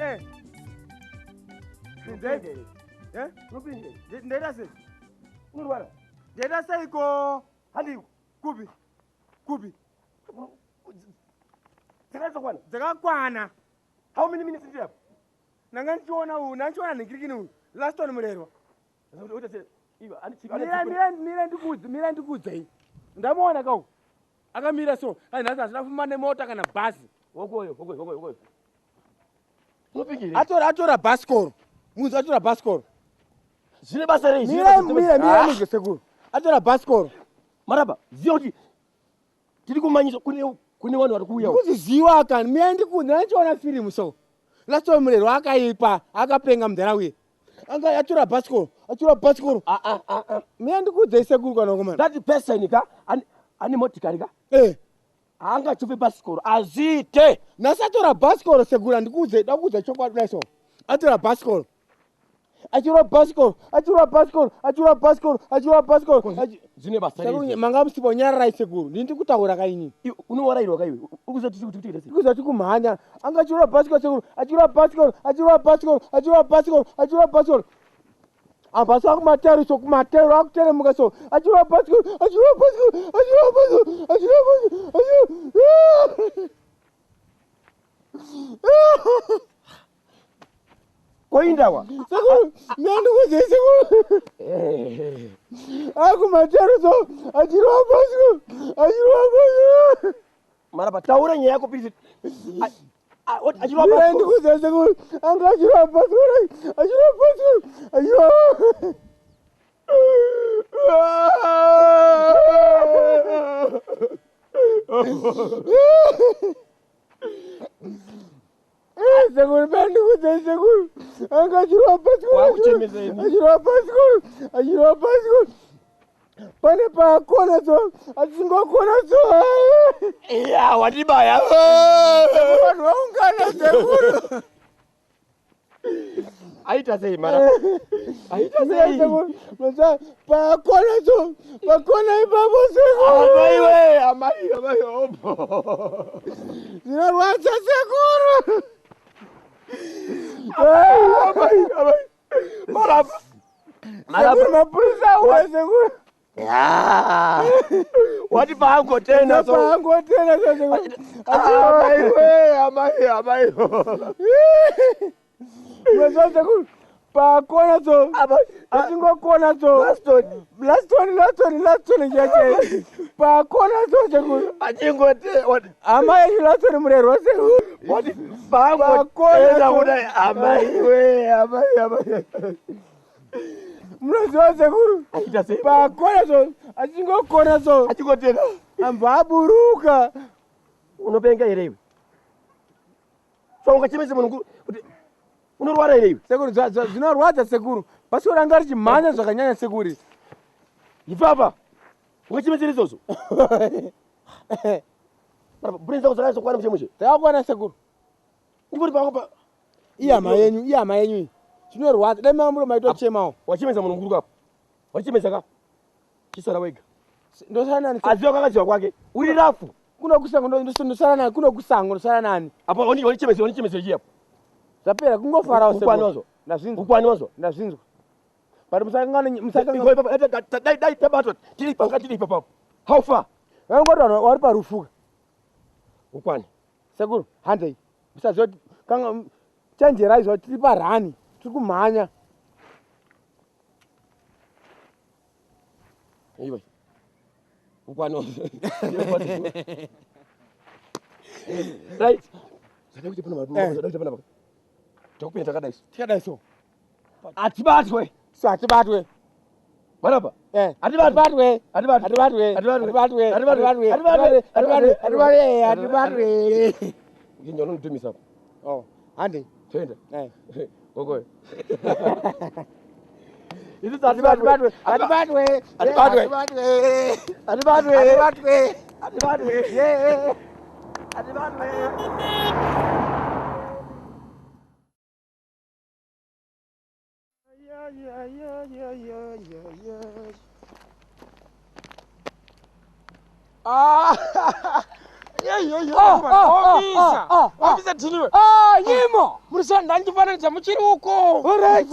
Eh. Ndege. Eh? Nopinde. Ndeda se. Unurwara. Ndeda se iko. Handi Kubi. Kubi. Zakaza Zakakwana. How many minutes did you have? Nanganchiona nikirikini last one murerwa. What is it? Mira ndikudze. Ndamuona kau. Akamira so. Ai nhasi asina nemota kana bhazi. Wogoyo. Nopingire. Atora bhasikoro. Munhu atora bhasikoro. Zvine basa rei. Mira musekuru. Atora bhasikoro. Maraba, zioti. Tiri kumanyisa kune vanhu vari kuuya. Kuziziwa kani mira ndikudze nachiona firimu so. Last one murerwa akaipa akapenga mudharawi. Anga atora bhasikoro. Mira ndikudze sekuru kana komana. That person ka ani motikari ka. Anga chupe basikoro azite. Nasatora bhasikoro sekuru ndikudze dakudze chokwadi kudai so. Atora bhasikoro. Achura bhasikoro. Zvine basa rei. Manga musibonyararai sekuru. Ndindi kutaura kaini. Unowarayirwa kaiwe. Ukuzati kuti kuzati kumhanya. Anga achura bhasikoro sekuru. Achura bhasikoro. Abasa kumatero so kumatero akuteremuka so. Achura bhasikoro. Koindawa. Sekuru, ndikudze sekuru. Akumatero so. Achura bhasikoro. Maraba taura nyaya yako please. Achura Mira bhasikoro. ndikudze sekuru. Anga achura bhasikoro. Seguro ndikudze sekuru. Anga achura bhasikoro. Pane pakona so. Asingokona so. Yeah, wadibaya. Vanhu vaungana sekuru. Aita sei mara. Aita sei. Pakona so. Pakona ipapo sekuru. Amai opo. Zinorwadza sekuru. Amai. Maraba. Sekuru mapurisa uwe sekuru. Yeah. Wati pango tena so. Sekuru. Amai. Mwezo sekuru. Pakona so. Asingokona so. Last one jeje. Pakona so sekuru. Achingote what? Ama yesu last one murerwa sekuru. Wati pango tena kudai amai. Mwezo sekuru. Aita sei. Pakona so. Asingokona so. Achingotena. Ambaburuka. Unopenga here iwe. So ungachimeze munhu kuti unorwara here iwe. Sekuru zvinorwadza sekuru. Basi uranga richimhanya zvakanyanya sekuru. Ipapa. Ungachimeze izvozvo. Brenza kuzakaiso kwana mchemushe. Takakwana sekuru. Ndikuri pangu Iyama yenyu. Zvinorwadza. Dai mamuro maitochemawo. Wachimeza munhu nguru kapo. Wachimeza ka. Chisora wega. Ndosara nani? Aziwa kakaziwa kwake. Uri rafu. Kuno kusango ndosara nani? Kuno kusango ndosara nani? Apa wanichimeze chiapo. Zvapera kungofarawo sekuru. Ukwani wazo. Ndazvinzwa. Ukwani wazo. Ndazvinzwa. Bari musakangana. Dai tabatwa. Tiri papa. How far? Vangodwa wari parufuka. Ukwani. Sekuru, handei. Musazoti kanga chenjerai zvo tiri parani. Tiri kumhanya. Iwe. Ukwani wazo. Right. Zadakuti pana maru. Takupenda takadaiso. Tikadai so. Atibatwe. Atibatwe. Maraba. Atibatwe. Nginyo unotumisa hapo. Oh, handei. Twende. Gogoyo. Ini Atibatwe. Yeah. Officer Tiniwe. Nyimo. Musa ndandifananidza muchiri uko. All right.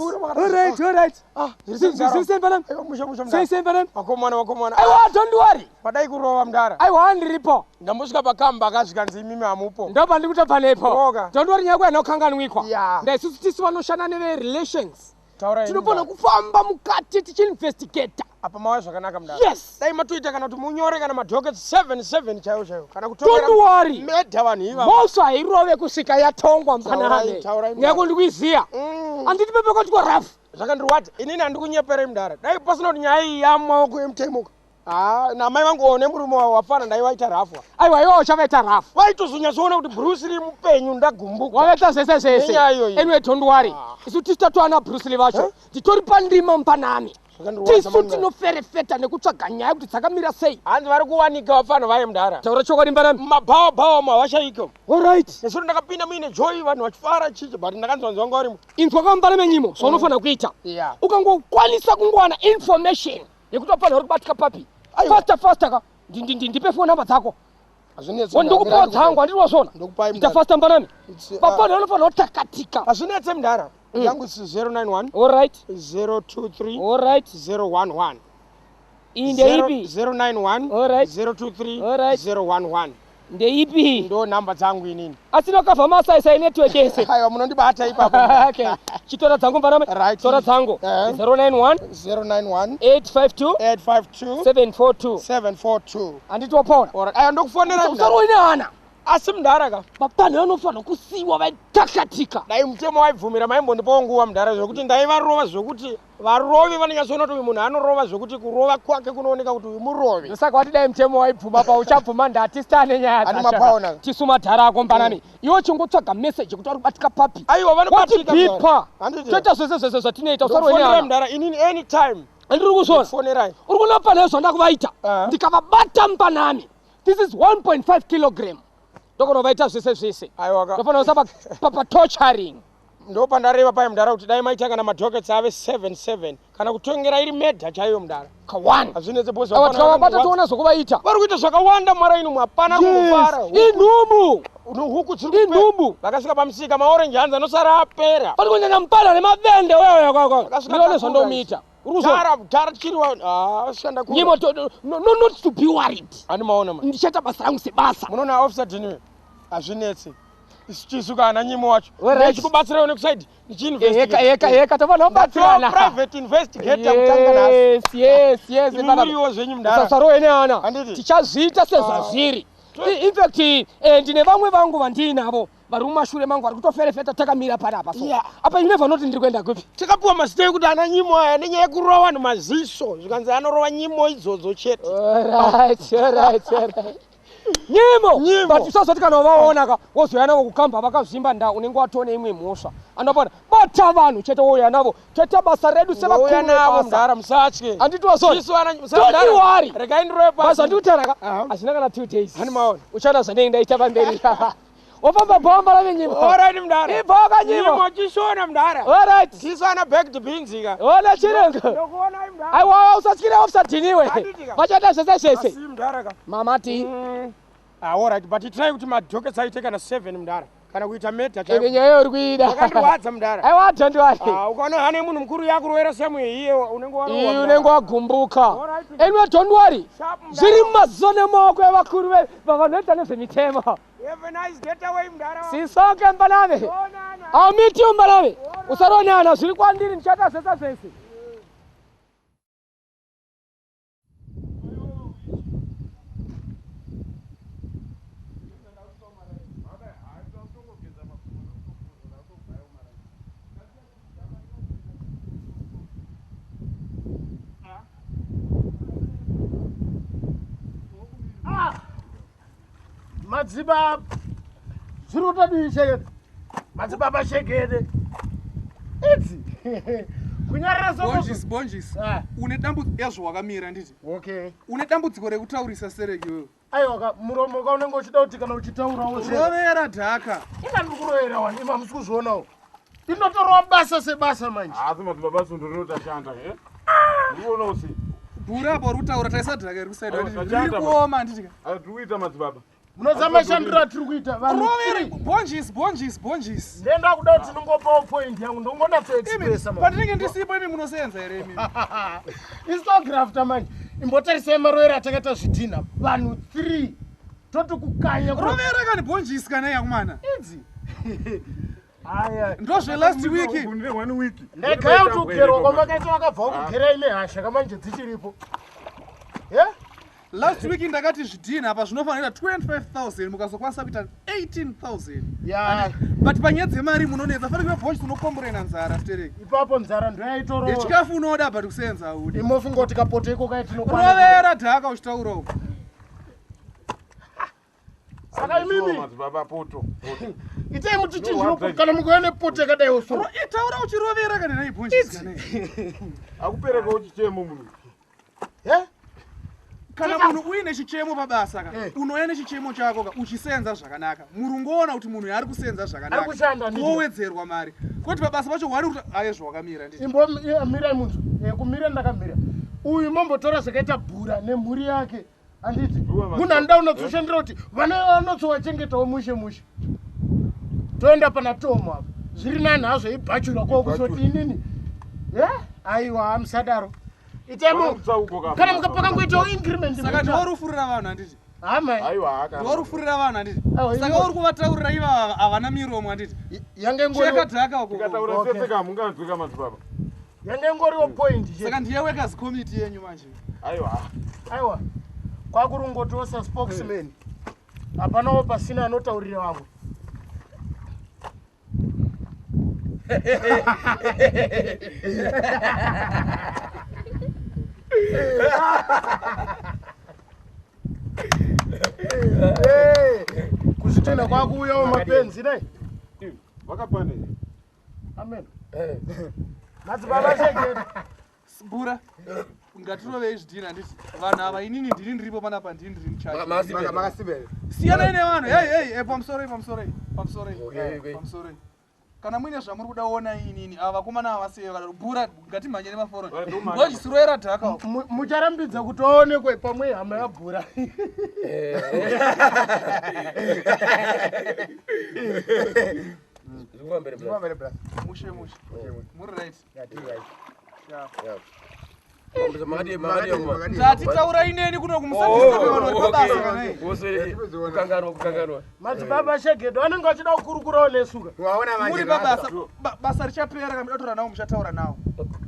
Wakomana. Aiwa, don't worry. Padai kurova mndara. Aiwa, ndiripo. Ndambosvika pakamba akazvikanzi imimi hamupo. Ndopa ndikutabva nepo. Don't worry, nyako yanokanganwikwa. Yeah. Ndaisusu tisu vanoshanda neve-relations. Taurai. Tinofana kufamba mukati tichiinvestigata. Apa mawa zvakanaka mndara. Yes. Dai matoita kana kuti munyore kana madhoketi 77 chaiwo. Kana Don't worry. Medha vanhu iva. Moso hairove kusvika yatongwa mpanarane. Taurai. Nyako ndikuiziya. Anditi pepe kuti korafu. Zvakandirwati inini handikunyepere mndara. Dai pasina kuti nyaya iyi yamaoko emutaimuka. Namai vangu nemurume wafana ndaivaita rafu. Aiwa, iwo uchavaita rafu. Vaitozonyatsoona kuti Bruce Lee mupenyu ndagumbuka. Wavaita zvese. Anyway, don't worry. Isu tisu tatowana Bruce Lee vacho. Titori pandima mpanami. Tisu tinoferefeta nekutsvaga nyaya kuti dzakamira sei. Hanzi vari kuwanika vafana vaye mndara. Taura chokwadi mpanami. Mabhawa havashaiko. All right. Nesoro ndakapinda muine joy vanhu vachifara chichi but ndakanzwanzwa wanga urimo. Inzwa kampanami nyimo. So unofana kuita. Yeah. Ukangokwanisa kungowana information yekuti wafanira uri kubatika papi. Faster ka. Ndipe phone number dzako. Azvinetse. Ndikupa dzangu andiriwazona. Ndokupai Ita faster mpanami. Vafana vanofana kutakatika. Azvinetse mndara. Yangu 091. All right. 023. All right. 011. Ndeipi? 091. All right. 023. All right. 011. Ndeipi? Ndo namba dzangu inini. Asina kava masaisa network yese. Aiwa munondibata ipapo. Okay. Chitora dzangu mpanami. Right. Tora dzangu. 091 091 852 852 742 742. Anditopona. Alright. Aya ndokufonera mndara. Usaro ine hana. Asi mndara ka. Mapana vanofana kusiwa vaitakatika. Dai mutemo waibvumira maimbondipawo nguva mndara zvokuti ndaivarova zvokuti varovi vanonyatsoona kuti uyu munhu anorova zvokuti kurova kwake kunooneka kuti uyu murovi. Saka wati dai mutemo waibvuma pa uchabvuma ndatisitane nyaya Ani mapaona. Tisu madhara ako mpanami. Iwo chingotsvaga message kuti ari kubatika papi. Aiwa vanobatika. Bipa. Handiti. Toita zvese zatinoita usaro ine Fonera hana. mndara inini anytime. Andiri kuzona. Fonerai. Uri kunapa nezvo ndakuvaita. Ndikavabata mpanami. This is 1.5 kilogram. Ndokunovaita zvese. Aiwa ka. Ndofana usapa papa torturing. Ndopandareva pai mndara kuti dai maita kana madhoketi ave 77 kana kutongera iri medha chaiyo mndara. Kawani. Azvinetse bosi Awa tikavabata toona zvokuvaita. Vari kuita zvakawanda mwara inu hapana kungofara. Inhumbu. Huku dziri Inhumbu. vakasvika pamusika maorenji hanzi anosara apera. Pari kunyanya mupana nemavende wewe. Ndiro nezvandomuita. Dhara chiriwa shanda ku. Nyimo not to be worried. Ani maona ma. Ndichata basa rangu sebasa. Munoona officer Tiniwe. Azvinetse. Isitisuka ana nyimo wacho. Ndikubatsira one kuside. Ndichinvestigate. Eka tavana batsirana. Private investigator kutanga nasi. Yes. Muriwo zvenyu mndara. Sasaro ene ana. Handiti. Tichazviita sezvazviri. In fact, ndine vamwe vangu vandinavo vari mumashure mangu vari kutoferefeta takamira panapa so. Apa you never know kuti ndiri kuenda kupi. Tikapuwa mazita ekuti ana nyimo aya nenyaya yekurova vanhu maziso. Zvikanzi anorova nyimo idzodzo chete. All right. Nyimo. But usazoti kana vaona ka wozoyana kukamba vakazvimba nda unenge watone imwe mhosva. Andopona bata vanhu chete woya navo. Chete basa redu sevakuru. Woya navo mndara musatye. Anditwa Isu ana don't worry. Regai ndiro pasi. Basa ndikutaraka. Asina kana 2 days. Hani maona. Uchada zvanenge ndaita pamberi. Wapamba bomba la nyimo. Alright mndara. Iboka nyimo. Nyimo chishona mndara. Alright. Tisu ana baked beans ka. Ona chirengo. Ndokuona mndara. Aiwa usasikira Officer Tiniwe. Vachata zvese. Asi mndara ka. Mamati. Alright, but try kuti madhoketi aite kana 7 mndara. Kana kuita medha chaiyo. Ine nyaya uri kuida. Wakandiwadza mndara. Aiwa don't worry. Ukaona hane munhu mukuru yakurwera samuye iye unenge warowa. Iye unenge wagumbuka. Anyway don't worry. Zviri mumazone maoko evakuru vanoita nezvemitemo. Have a nice getaway mndara. Sisoke mpaname. I'll meet you mpaname. Usaronyana zviri kwandiri ndichata zvese. Madziba zvirotadii shekete madziba bashekete idzi kunyarira bonjis une dambudziko yazvo wakamira nditi okay une dambudziko rekutaurisa sereki wewe aiwa muromo ka unenge uchida kuti kana uchitaurawo rovera dhaka ina ndikuroera wani ima musi kuzvionawo inotorwa basa sebasa manje asi madziba basa ndinotashanda ndiona usi bhurapo uri kutaura taisa dhaka iri kusaida ndikuoma nditi tikuita madzibaba Munozama shandira tiri kuita vanhu. Bonjis. Ndenda kuda kuti ndingopawo point yangu ndongoda to express manje. Pandinenge ndisipo imi munosenza here imi. Instagram tamanje. Imbotarisai maroera atakaita zvidhina vanhu 3 toti kukanya rovera kani bonjis kana yakumana idzi. Aya ndozve last week Kunde 1 week. ndegaya kuti ugerwa kwamakaita vakabva kugera ine hasha kamanje dzichiripo. Last week ndakati zvidhina apa zvinofanira 25,000 mukazokwanisa kuita 18,000. Ya But panyaya dzemari munonetsa fanira kuva bonjis unokomborena nzara stereki. ipapo nzara ndoyaitoro. Chikafu unoda but kusenza audi. Imofunga kuti kapoto iko kaitinokwana. Rovera dhaka uchitaura uko. Saka imimi Baba poto. itai mutichinjiro kana mukuene poto yakadai oso. Itaura uchirovera kana nai bonjis kana. Akupereka uchichemo munhu. Kana munhu uine chichemo pabasa ka unoenda chichemo chako ka uchisenza zvakanaka murungoona kuti munhu ari kusenza zvakanaka Ari kushanda ndizvo. wowedzerwa mari kuti pabasa pacho wari kuti aye zvakamira ndizvo Imbo mirai munhu. Kumira ndakamira. Uyu mombotora zvakaita bhura nemhuri yake. Anditi munhu anoda unotoshandira kuti vana vanotsowachengetawo mushe. Toenda pana Tomo apa. Zviri nani hazvo ibhachura kwao kusoti inini. Aiwa musadaro. Itemo kana mukapaka ngoitawo increment. saka ndiworufurira vanhu handiti Hama Aiwa aka. ndiworufurira vanhu handiti Aiwa, saka uri kuvataurira iva havana miromo handiti yange ngori cheka dhaka uko Tikataura sese kamunganzwika madzibaba. yange ngoriwo point je. saka ndiye workers committee yenyu manje Aiwa. Aiwa kwakurungotosa spokesman. Hapanawo pasina anotaurira vamwe. Kuzvitenda kwakuuyawo mapenzi dai. Vakapane. Amen. Madzibaba shegere. bura ngatirovei zvidhina handiti vanhu ava inini ndiripo panapa ndiri muchachi siyana nevanhu pamusoro kana muine zvamuri kuda kuona inini ava vakomana havasei bhura ngatimhanye nemaforo ngojisiroera dhaka Mucharambidza kuti aonekwe pamwe hama yabhura. mushe muri right ndatitaura ineni kuno kumusaabasa kanai Madzibaba shegedho vanenge vachida kukurukurawo nesuka. muri pabasa basa richapera kana mudatora navo muchataura navo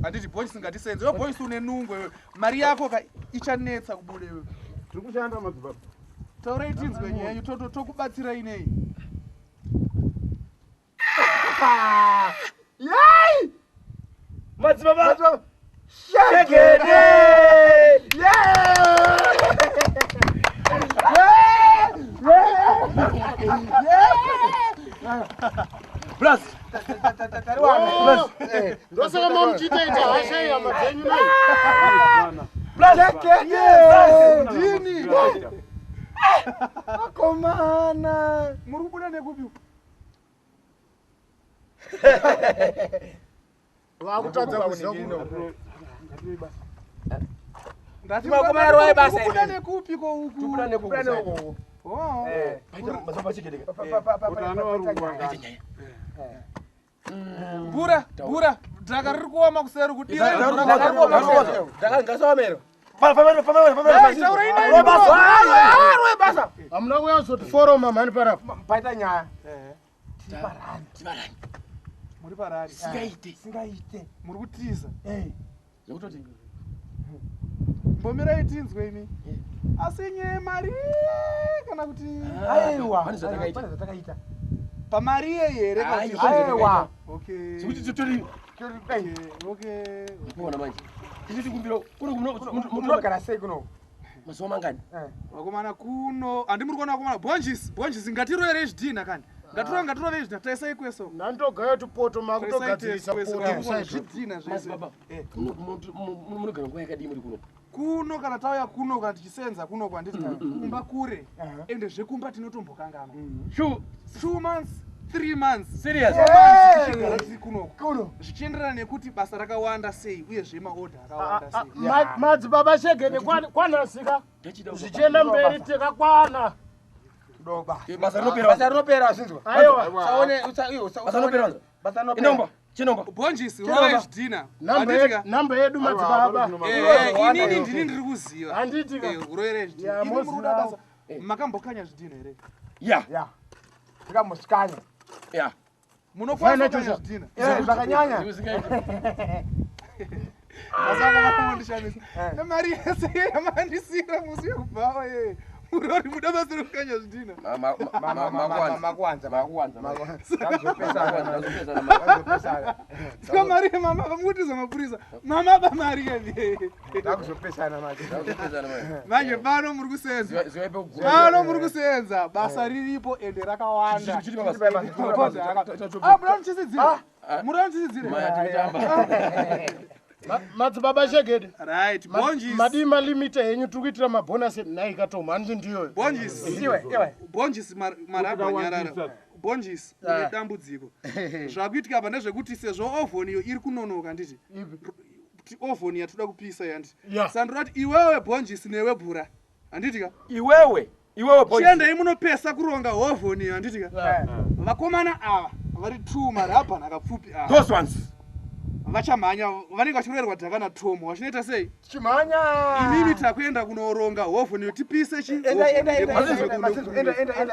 handiti boys ngatisenze we boys une nungwe mari yako ichanetsa kubude wewe Tiri kushanda madzibaba. taurai tinzwe nyenyu tokubatsira inei Yay! Madzibaba shegedhe. Plus. Ndosaka mamuchitaita hasha yama dzenyu nai. ndini Akomana. muri kubuda nekupi Vakutadza kuziva kuno. ndatiubuda nekupi ko uku bura dhaka riri kuoma kuseri Hamuna kuyazoti foroma mani parapa. Paita nyaya. muri parari Singaite. muri kutiza Zvekutoti mbomirai tinzwe imi asi nyemari kana kuti aiwa pane zvatakaita. pamari here Aiwa. okay Zvekuti titori okay kuona manje. Tiri kumbira munogara sei kuno? Mazuva mangani? vakomana kuno handi muri kuona vakomana bonjis ngatiroverei zvidhina kani ngatirovei zvidhina taisai kweso Nandogaya tupoto makutogadzirisa poto. zvidhina zvese Munogara nguva yakadii muri kuno? kuno kana tauya kuno kana tichisenza kuno kwanditi kumba kure ende zvekumba tinotombokangama 2 months 3 months Serious? tichigara tiri kuno zvichienderana nekuti basa rakawanda sei uyezve maodha akawanda sei Madzibaba shegedhe kwanhasika. Zvichienda mberi tikakwana. Basa rinopera asinzwa. Aiwa. Saone basa rinopera. Inomba. Chinomba. Bonjisi rova zvidhina. Namba yedu madzibaba. Inini ndini ndiri kuziva. Handitika. Urwere zvidhina. Ya, Ini muruda mozi basa. Makambokanya zvidhina here. Ya. Tikamusikanya. Ya. Munokwanisa kukanya zvidhina. Zvakanyanya. Asaka vakandishamisa. Mari yese yamandisira musi wekubvawa ye. Urori muda basa rekukanya zvidhina. Makwanza. Saka mari mama vamutiza mapurisa. Mama ba mari ye. Takuzopesana manje. Manje pano muri kusenza. Pano muri kusenza. Basa riripo ende rakawanda. Mura muchisidzira. Mura muchisidzira. Madzibaba shegede. Right, Bonjis. Madima limit henyu tukuitira mabonus nai katoma hanzi ndiyo. Bonjis. Bonjis maraba nyarara. Bonjis une dambudziko. Zvakuitika apa ndezvekuti sezvo ovhoni iri kunonoka nditi. Ovhoni yatoda kupisa yandi. Sandorati iwewe Bonjis newe Bhura. Handitika? Iwewe Bonjis. Chienda imunopesa kuronga ovhoni handitika? Vakomana ava vari 2 marabhana akapfupi ava. Those ones. Vachamhanya vanenge vachirerwa dhaka naTomo. Vachinoita sei? Chimhanya. Inini takuenda kunoronga hovhoni kuti tipise chi.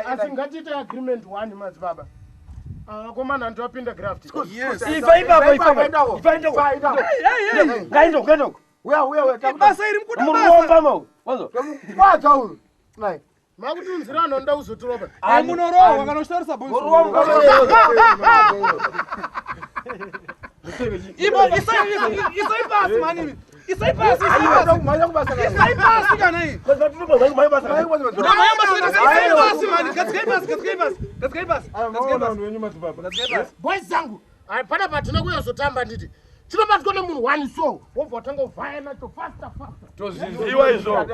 Asingatiite agreement 1 madzibaba. Vakomana ndopinda graft. Yes. Gaendo. Basa iri mukuda Muromba mau. Wazo. Kwacha uyu. Nai. Makutunzirano nda uzotiroba. Munorohwa kana uchitaurisa Bonjis. Ibo isaipasi mani. Isaipasi kana hii. Boys zangu. Pana patina kuyazotamba nditi. Chinobatwa nemunhu 1 so. Wobva watanga uvhaya nacho faster. Toziziwa izvo.